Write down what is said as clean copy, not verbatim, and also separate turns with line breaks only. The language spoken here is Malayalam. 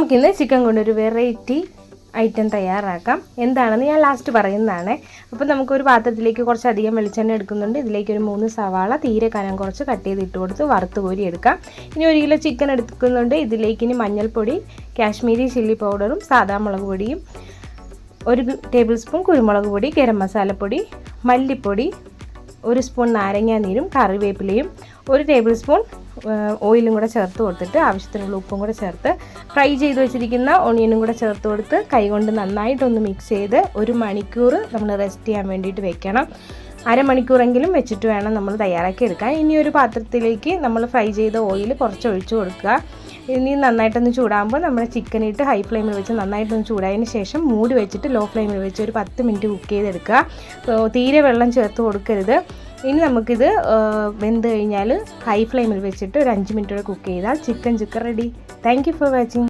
നമുക്കിന്ന് ചിക്കൻ കൊണ്ടൊരു വെറൈറ്റി ഐറ്റം തയ്യാറാക്കാം. എന്താണെന്ന് ഞാൻ ലാസ്റ്റ് പറയുന്നതാണ്. അപ്പോൾ നമുക്കൊരു പാത്രത്തിലേക്ക് കുറച്ചധികം വെളിച്ചെണ്ണ എടുക്കുന്നുണ്ട്. ഇതിലേക്ക് ഒരു 3 സവാള തീരെ കനം കുറച്ച് കട്ട് ചെയ്ത് ഇട്ട് കൊടുത്ത് വറുത്ത് കോരി എടുക്കാം. ഇനി 1 കിലോ ചിക്കൻ എടുക്കുന്നുണ്ട്. ഇതിലേക്ക് ഇനി മഞ്ഞൾപ്പൊടി, കാശ്മീരി ചില്ലി പൗഡറും സാദാ മുളക് പൊടിയും, 1 ടേബിൾ സ്പൂൺ കുരുമുളക് പൊടി, ഗരം മസാലപ്പൊടി, മല്ലിപ്പൊടി, 1 സ്പൂൺ നാരങ്ങാ നീരും കറിവേപ്പിലയും 1 ടേബിൾ സ്പൂൺ ഓയിലും കൂടെ ചേർത്ത് കൊടുത്തിട്ട് ആവശ്യത്തിനുള്ള ഉപ്പും കൂടെ ചേർത്ത് ഫ്രൈ ചെയ്ത് വെച്ചിരിക്കുന്ന ഓണിയനും കൂടെ ചേർത്ത് കൊടുത്ത് കൈകൊണ്ട് നന്നായിട്ടൊന്ന് മിക്സ് ചെയ്ത് 1 മണിക്കൂർ നമ്മൾ റെസ്റ്റ് ചെയ്യാൻ വേണ്ടിയിട്ട് വെക്കണം. അരമണിക്കൂറെങ്കിലും വെച്ചിട്ട് വേണം നമ്മൾ തയ്യാറാക്കി എടുക്കാൻ. ഇനി ഒരു പാത്രത്തിലേക്ക് നമ്മൾ ഫ്രൈ ചെയ്ത ഓയിൽ കുറച്ച് ഒഴിച്ച് കൊടുക്കുക. ഇനി നന്നായിട്ടൊന്ന് ചൂടാകുമ്പോൾ നമ്മൾ ചിക്കൻ ഇട്ട് ഹൈ ഫ്ലെയിമിൽ വെച്ച് നന്നായിട്ടൊന്ന് ചൂടായതിന് ശേഷം മൂടി വെച്ചിട്ട് ലോ ഫ്ലെയിമിൽ വെച്ച് ഒരു 10 മിനിറ്റ് കുക്ക് ചെയ്തെടുക്കുക. തീരെ വെള്ളം ചേർത്ത് കൊടുക്കരുത്. ഇനി നമുക്കിത് വെന്ത് കഴിഞ്ഞാൽ ഹൈ ഫ്ലെയിമിൽ വെച്ചിട്ട് ഒരു 5 മിനിറ്റ് കുക്ക് ചെയ്താൽ chicken ready. Thank you for watching.